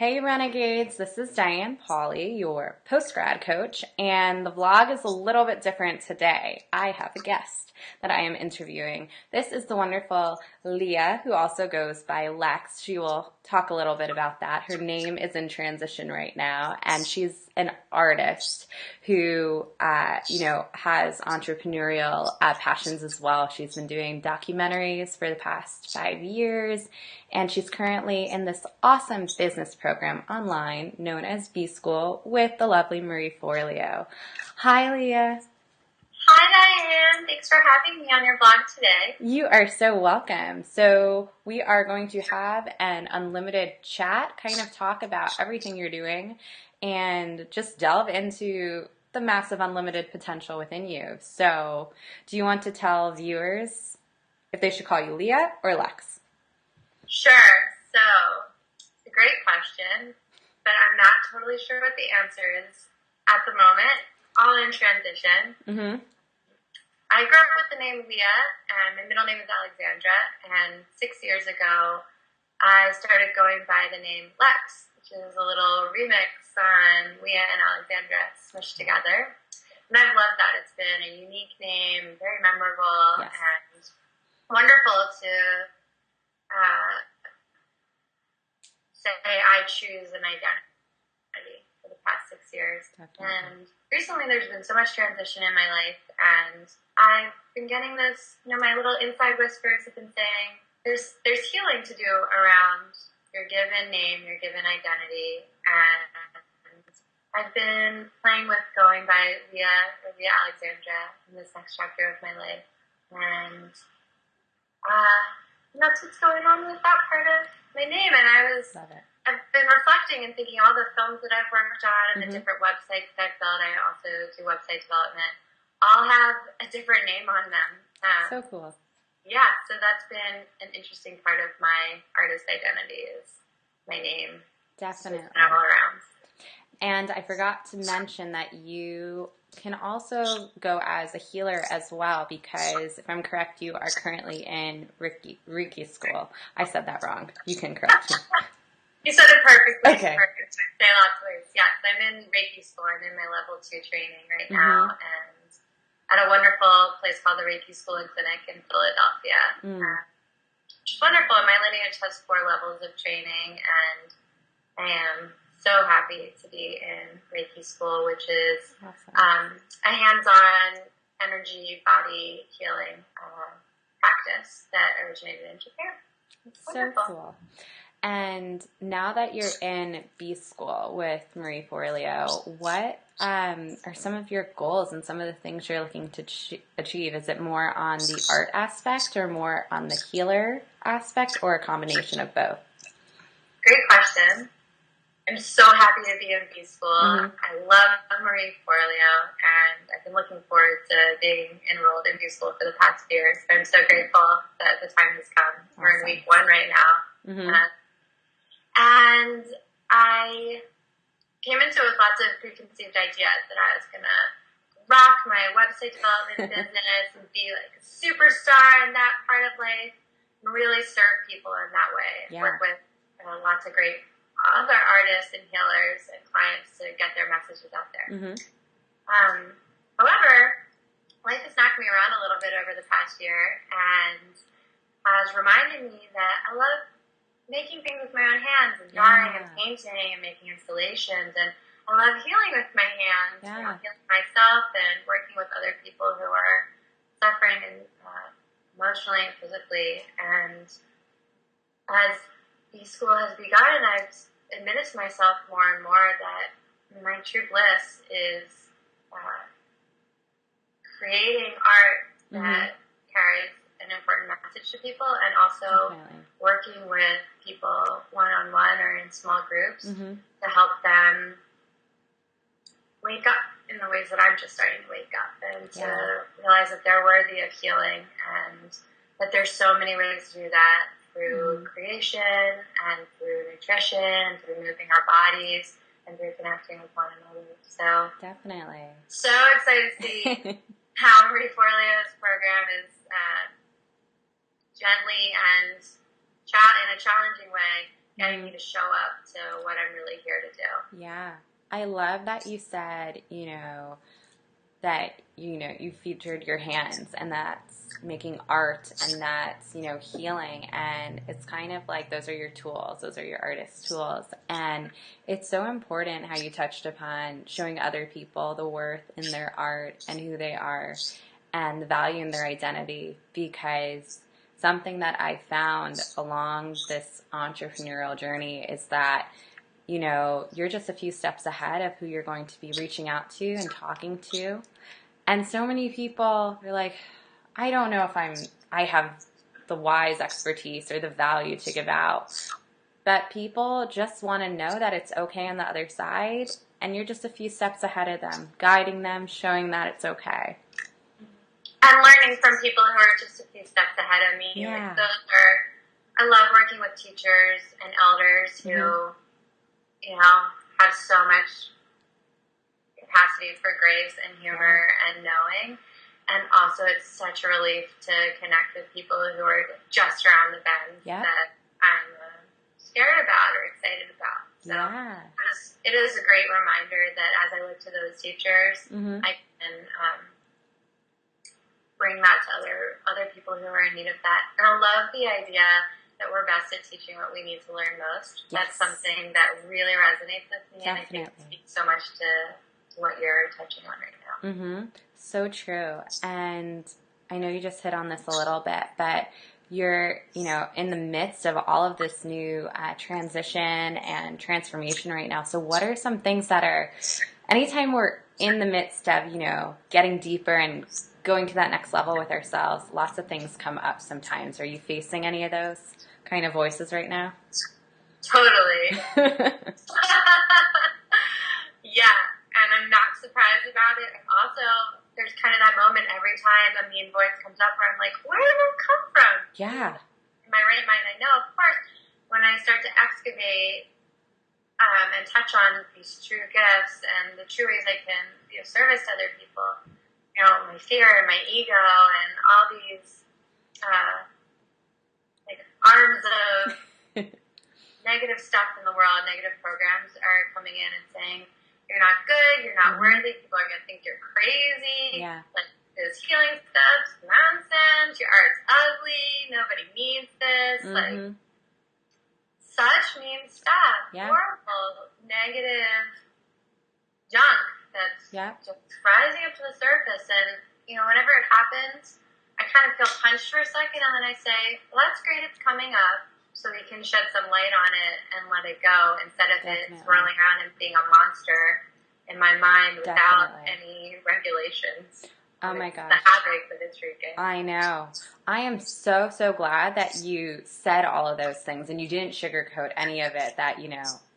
Hey Renegades, this is Diane Pauley, your post-grad coach, and the vlog is a little bit different today. I have a guest that I am interviewing. This is the wonderful Leah, who also goes by Lex. She will talk a little bit about that. Her name is in transition right now, and she's an artist who, has entrepreneurial passions as well. She's been doing documentaries for the past 5 years, and she's currently in this awesome business program online known as B School with the lovely Marie Forleo. Hi, Leah. Hi, Diane. Thanks for having me on your blog today. You are so welcome. So we are going to have an unlimited chat, kind of talk about everything you're doing, and just delve into the massive unlimited potential within you. So do you want to tell viewers if they should call you Leah or Lex? Sure. So, it's a great question, but I'm not totally sure what the answer is at the moment. All in transition. Mm-hmm. I grew up with the name Leah, and my middle name is Alexandra, and 6 years ago, I started going by the name Lex, which is a little remix on Leah and Alexandra smushed together. And I've loved that. It's been a unique name, very memorable, Yes. and wonderful to say I choose an identity for the past 6 years. Definitely. And recently there's been so much transition in my life, and I've been getting this, my little inside whispers have been saying there's healing to do around your given name, your given identity, and I've been playing with going by Leah or Leah Alexandra in this next chapter of my life, and that's what's going on with that part of my name. And I've been reflecting and thinking all the films that I've worked on and the different websites that I've built. I also do website development. All have a different name on them. So cool. Yeah, so that's been an interesting part of my artist identity is my name. Definitely. So all around. And I forgot to mention that you can also go as a healer as well, because if I'm correct, you are currently in Reiki school. I said that wrong. You can correct me. You said it perfectly. Okay. Perfect. Say lots of words. Yes, I'm in Reiki school. I'm in my level 2 training right now, and at a wonderful place called the Reiki School and Clinic in Philadelphia. Which is wonderful. My lineage has 4 levels of training, and I am so happy to be in Reiki school, which is Awesome. a hands-on energy body healing practice that originated in Japan. It's So wonderful. cool. And now that you're in B School with Marie Forleo, what are some of your goals and some of the things you're looking to achieve? Is it more on the art aspect or more on the healer aspect, or a combination of both? Great question. I'm so happy to be in B School. I love Marie Forleo, and I've been looking forward to being enrolled in B School for the past year. So I'm so grateful that the time has come. Awesome. We're in week 1 right now. And I came into it with lots of preconceived ideas that I was going to rock my website development business and be like a superstar in that part of life and really serve people in that way. Yeah. Work with lots of great other artists and healers and clients to get their messages out there. However, life has knocked me around a little bit over the past year and has reminded me that I love making things with my own hands and drawing and painting and making installations, and I love healing with my hands, healing myself and working with other people who are suffering and emotionally and physically. And as B School has begun, I've admitted to myself more and more that my true bliss is creating art that carries an important message to people, and also working with people one-on-one or in small groups to help them wake up in the ways that I'm just starting to wake up, and to realize that they're worthy of healing, and that there's so many ways to do that through creation and through nutrition and through moving our bodies and through connecting with one another. So definitely. So excited to see how Marie Forleo's program is gently and in a challenging way getting me to show up to what I'm really here to do. Yeah. I love that you said, that, you featured your hands, and that's making art, and that's, healing. And it's kind of like those are your tools. Those are your artist tools. And it's so important how you touched upon showing other people the worth in their art and who they are and the value in their identity, because something that I found along this entrepreneurial journey is that you're just a few steps ahead of who you're going to be reaching out to and talking to. And so many people are like, I don't know if I have the wise expertise or the value to give out. But people just want to know that it's okay on the other side, and you're just a few steps ahead of them, guiding them, showing that it's okay. And learning from people who are just a few steps ahead of me. Yeah. I love working with teachers and elders who, have so much capacity for grace and humor and knowing. And also it's such a relief to connect with people who are just around the bend that I'm scared about or excited about. So it is a great reminder that as I look to those teachers, I can bring that to other people who are in need of that. And I love the idea that we're best at teaching what we need to learn most. Yes. That's something that really resonates with me. Definitely. And I think it speaks so much to what you're touching on right now. Mm-hmm. So true. And I know you just hit on this a little bit, but you're, in the midst of all of this new transition and transformation right now. So what are some things that are, anytime we're in the midst of, getting deeper and going to that next level with ourselves, lots of things come up sometimes. Are you facing any of those kind of voices right now? Totally. Yeah, and I'm not surprised about it. And also, there's kind of that moment every time a mean voice comes up where I'm like, where did it come from? Yeah. In my right mind, I know, of course, when I start to excavate and touch on these true gifts and the true ways I can be of service to other people, my fear and my ego and all these arms of negative stuff in the world, negative programs are coming in and saying, you're not good, you're not worthy, people are going to think you're crazy, this healing stuff's nonsense, your art's ugly, nobody needs this, such mean stuff, horrible, negative junk that's just rising up to the surface. And, whenever it happens, I kind of feel punched for a second, and then I say, well, that's great, it's coming up, so we can shed some light on it and let it go, instead of it swirling around and being a monster in my mind without any regulations. Oh my gosh. The havoc that it's wreaking. I know. I am so, so glad that you said all of those things and you didn't sugarcoat any of it, that,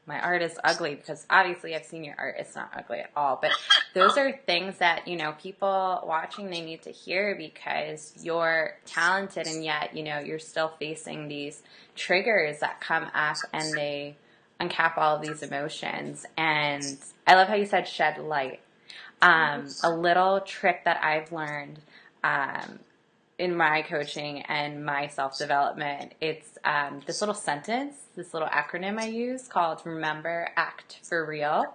my art is ugly, because obviously I've seen your art. It's not ugly at all. But those are things that, people watching, they need to hear, because you're talented and yet, you're still facing these triggers that come up and they uncap all of these emotions. And I love how you said shed light. A little trick that I've learned in my coaching and my self-development, it's this little sentence, this little acronym I use called Remember, Act for Real.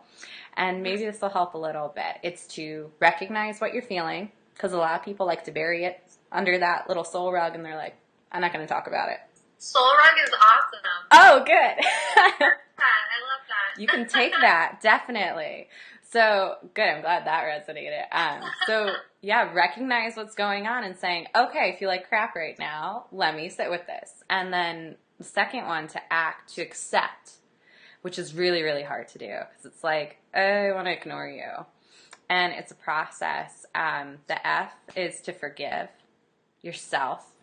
And maybe this will help a little bit. It's to recognize what you're feeling, because a lot of people like to bury it under that little soul rug, and they're like, I'm not going to talk about it. Soul rug is awesome. Oh, good. I love that. You can take that, definitely. So, good. I'm glad that resonated. So, recognize what's going on and saying, okay, I feel like crap right now. Let me sit with this. And then the second one, to act, to accept, which is really, really hard to do, because it's like, I want to ignore you. And it's a process. The F is to forgive yourself,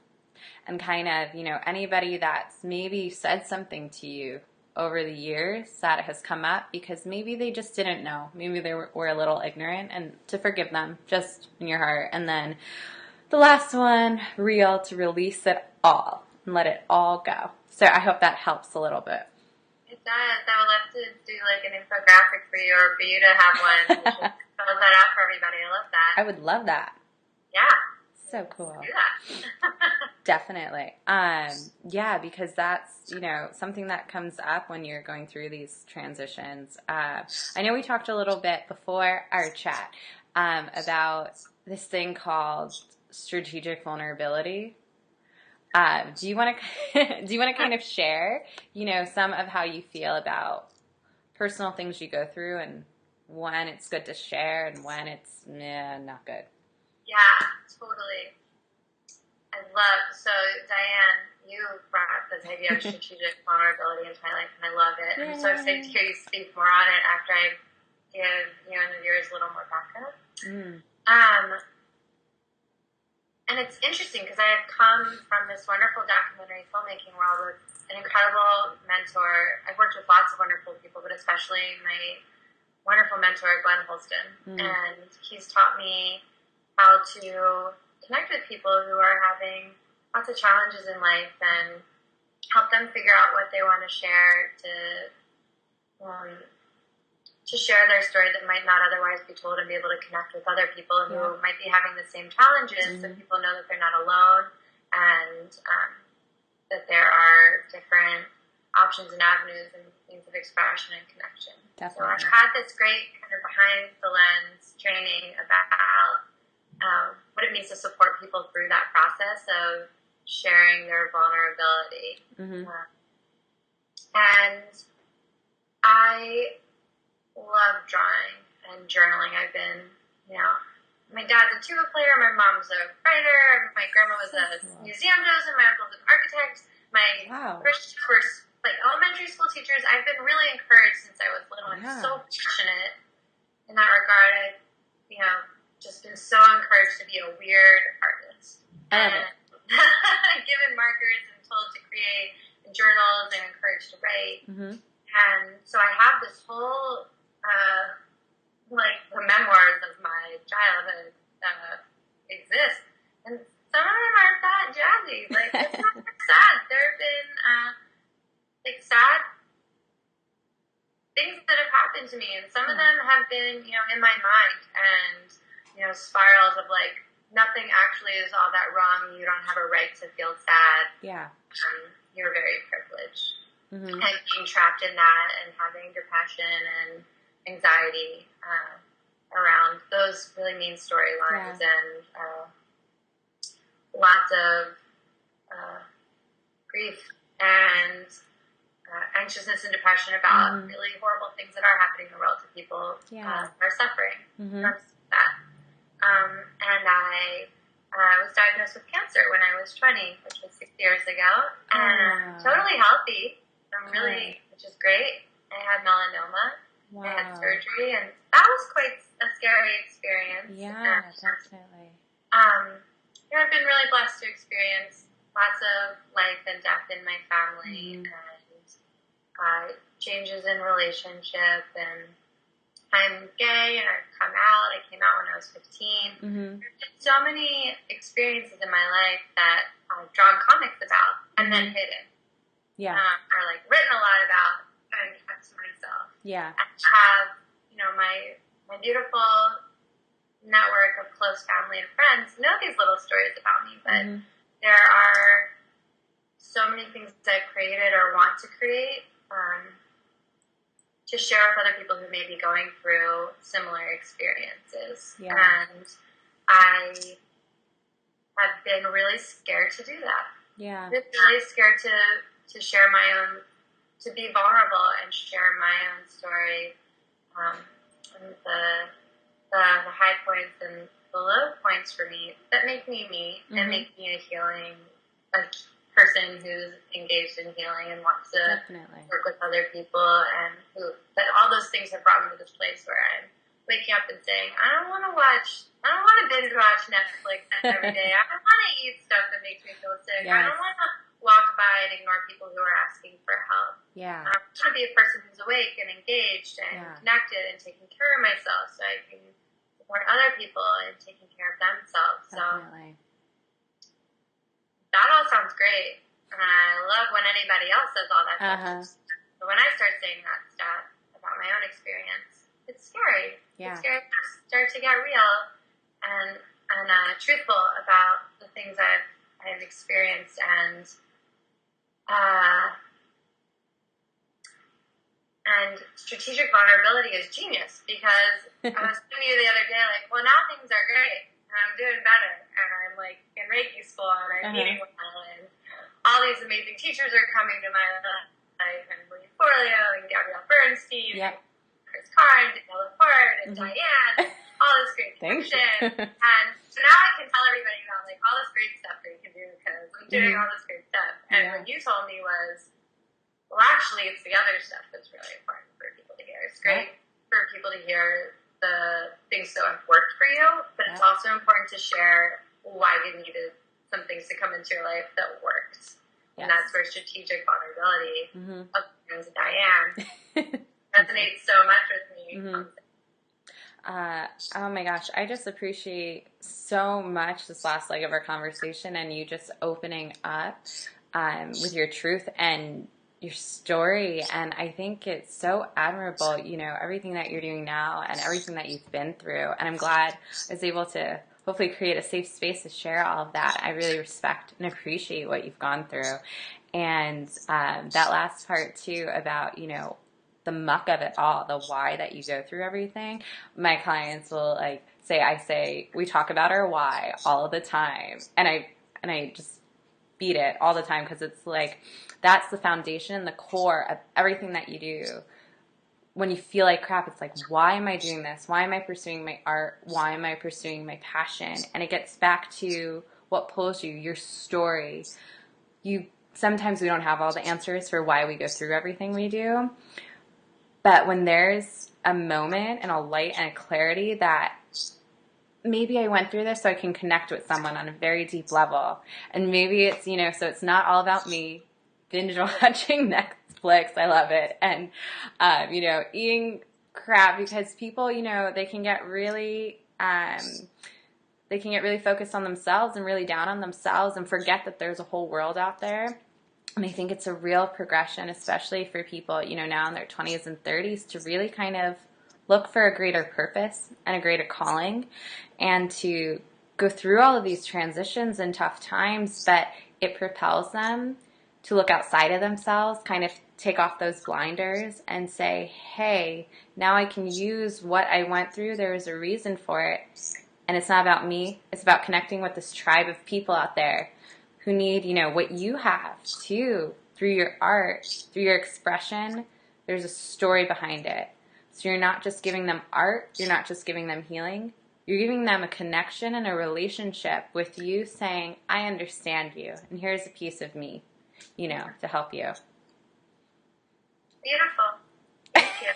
and kind of, anybody that's maybe said something to you over the years that has come up, because maybe they just didn't know. Maybe they were a little ignorant, and to forgive them just in your heart. And then the last one, real, to release it all and let it all go. So I hope that helps a little bit. It does. I would love to do like an infographic for you, or for you to have one. Spells that out for everybody. I love that. I would love that. Yeah. So cool. do that. Definitely. Yeah, because that's, something that comes up when you're going through these transitions. I know we talked a little bit before our chat about this thing called strategic vulnerability. Do you want to kind of share, some of how you feel about personal things you go through and when it's good to share and when it's not good? Yeah, totally. So Diane, you brought up this idea of strategic vulnerability into my life, and I love it. I'm so excited to hear you speak more on it after I give you and the viewers a little more background. And it's interesting because I have come from this wonderful documentary filmmaking world with an incredible mentor. I've worked with lots of wonderful people, but especially my wonderful mentor, Glenn Holston. And he's taught me how to connect with people who are having lots of challenges in life and help them figure out what they want to share to share their story that might not otherwise be told and be able to connect with other people who might be having the same challenges, so people know that they're not alone and that there are different options and avenues and means of expression and connection. Definitely. So I've had this great kind of behind the lens training about what it means to support people through that process of sharing their vulnerability. And I love drawing and journaling. I've been, my dad's a tuba player, my mom's a writer, my grandma was a museum docent, my uncle's an architect, my parents were like elementary school teachers. I've been really encouraged since I was little. I'm so passionate in that regard. I've, just been so encouraged to be a weird artist. And given markers and told to create in journals and encouraged to write. And so I have this whole the memoirs of my childhood exist, and some of them aren't that jazzy. Like, it's not sad. There have been sad things that have happened to me, and some of them have been in my mind, and spirals of nothing actually is all that wrong. You don't have a right to feel sad. You're very privileged. And being trapped in that and having depression and anxiety around those really mean storylines and lots of grief and anxiousness and depression about really horrible things that are happening in the world to people who are suffering from that. And I was diagnosed with cancer when I was 20, which was 6 years ago, and totally healthy. Which is great. I had melanoma. I had surgery, and that was quite a scary experience. Yeah, definitely. I've been really blessed to experience lots of life and death in my family, and changes in relationship, and I'm gay, and I've come out. I came out when I was 15. There's been so many experiences in my life that I've drawn comics about and then hidden. Or written a lot about and kept to myself. I have, my beautiful network of close family and friends know these little stories about me, but there are so many things I've created or want to create to share with other people who may be going through similar experiences. And I have been really scared to do that. I've been really scared to share my own, to be vulnerable and share my own story, and the high points and the low points for me that make me me and make me a person who's engaged in healing and wants to work with other people, and that all those things have brought me to this place where I'm waking up and saying, I don't want to binge watch Netflix every day. I don't want to eat stuff that makes me feel sick. I don't want to walk by and ignore people who are asking for help. I want to be a person who's awake and engaged and connected and taking care of myself so I can support other people in taking care of themselves. So that all sounds great. And I love when anybody else says all that stuff. But when I start saying that stuff about my own experience, it's scary. It's scary to start to get real. And truthful about the things I've experienced, and strategic vulnerability is genius, because I was telling you the other day, like, well, now things are great, and I'm doing better, and I'm, like, in Reiki school, and I'm meeting well, and all these amazing teachers are coming to my life, and William Forleo, and Gabrielle Bernstein, and Chris Carr, and Danielle Laporte, and Diane, and all this great connection, and so now I can tell everybody about, like, all this great stuff that you can do, because I'm doing all this great stuff, and what you told me was, well, actually, it's the other stuff that's really important for people to hear. It's great for people to hear the things that have worked for you, but it's also important to share why you needed some things to come into your life that worked. And that's where strategic vulnerability of Diane resonates so much with me. Oh my gosh, I just appreciate so much this last leg of our conversation, and you just opening up with your truth and your story. And I think it's so admirable, you know, everything that you're doing now and everything that you've been through. And I'm glad I was able to hopefully create a safe space to share all of that. I really respect and appreciate what you've gone through. And that last part too about, you know, the muck of it all, the why that you go through everything. My clients will we talk about our why all the time. And I just beat it all the time, because it's like, that's the foundation, the core of everything that you do. When you feel like crap, it's like, why am I doing this? Why am I pursuing my art? Why am I pursuing my passion? And it gets back to what pulls you, your story. Sometimes we don't have all the answers for why we go through everything we do. But when there's a moment and a light and a clarity that maybe I went through this so I can connect with someone on a very deep level. And maybe it's, you know, so it's not all about me binge watching Netflix. I love it. And, you know, eating crap, because people, you know, they can get really focused on themselves and really down on themselves and forget that there's a whole world out there. And I think it's a real progression, especially for people, you know, now in their 20s and 30s, to really kind of look for a greater purpose and a greater calling, and to go through all of these transitions and tough times, but it propels them to look outside of themselves, kind of take off those blinders and say, hey, now I can use what I went through. There was a reason for it. And it's not about me. It's about connecting with this tribe of people out there who need, you know, what you have too, through your art, through your expression. There's a story behind it. So you're not just giving them art, you're not just giving them healing, you're giving them a connection and a relationship with you, saying, I understand you, and here's a piece of me, you know, to help you. Beautiful. Thank you.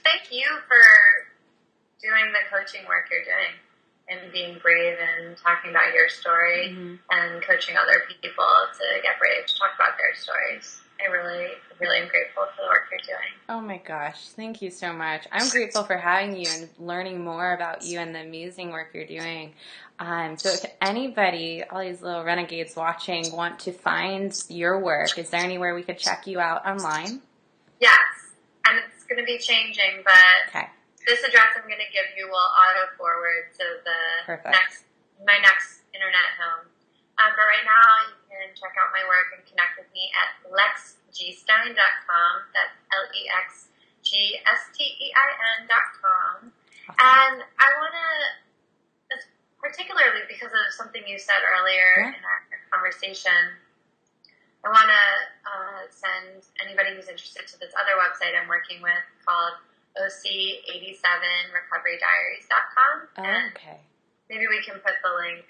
Thank you for doing the coaching work you're doing, and being brave and talking about your story, and coaching other people to get brave to talk about their stories. I really, really am grateful for the work you're doing. Oh my gosh, thank you so much. I'm grateful for having you and learning more about you and the amazing work you're doing. So if anybody, all these little renegades watching, want to find your work, is there anywhere we could check you out online? Yes, and it's going to be changing, but this address I'm going to give you will auto-forward to my next internet home. But right now, you can check out my work and connect with me at lexgstein.com. That's LEXGSTEIN.com. Awesome. And I want to, particularly because of something you said earlier in our conversation, I want to send anybody who's interested to this other website I'm working with called OC87recoverydiaries.com. Oh, okay. Maybe we can put the link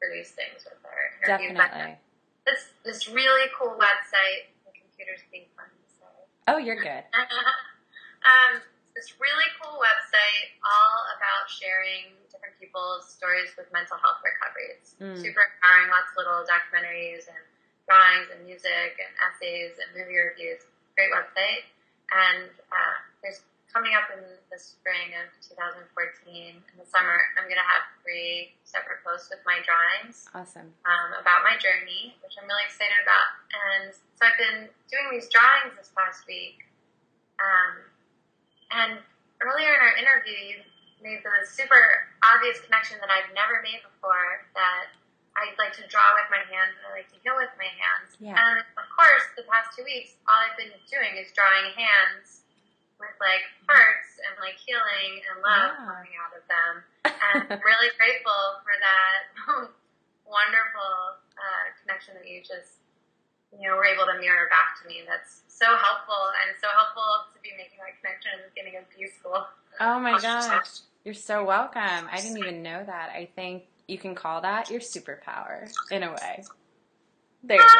for these things with our interview. Definitely. It's this really cool website. The computer's being funny, so. Oh, you're good. This really cool website all about sharing different people's stories with mental health recovery. It's super empowering, lots of little documentaries and drawings and music and essays and movie reviews. Great website. And there's coming up in the spring of 2014, in the summer, I'm going to have 3 separate posts with my drawings. Awesome. About my journey, which I'm really excited about. And so I've been doing these drawings this past week. And earlier in our interview, you made the super obvious connection that I'd never made before, that I like to draw with my hands and I like to heal with my hands. Yeah. And of course, the past 2 weeks, all I've been doing is drawing hands with like hearts and like healing and love coming out of them. And I'm really grateful for that wonderful connection that you just, were able to mirror back to me. That's so helpful, and so helpful to be making that connection at the beginning of B-School. Oh my gosh. You're so welcome. I didn't even know that. I think you can call that your superpower, in a way. There you go.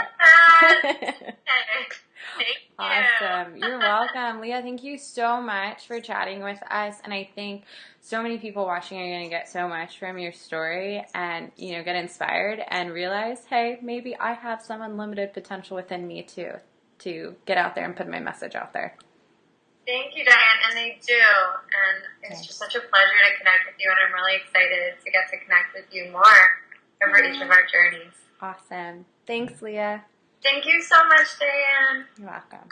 Awesome. You're welcome. Leah, thank you so much for chatting with us. And I think so many people watching are going to get so much from your story and, get inspired and realize, hey, maybe I have some unlimited potential within me too, to get out there and put my message out there. Thank you, Diane, and they do. And it's just such a pleasure to connect with you, and I'm really excited to get to connect with you more over each of our journeys. Awesome. Thanks, Leah. Thank you so much, Diane. You're welcome.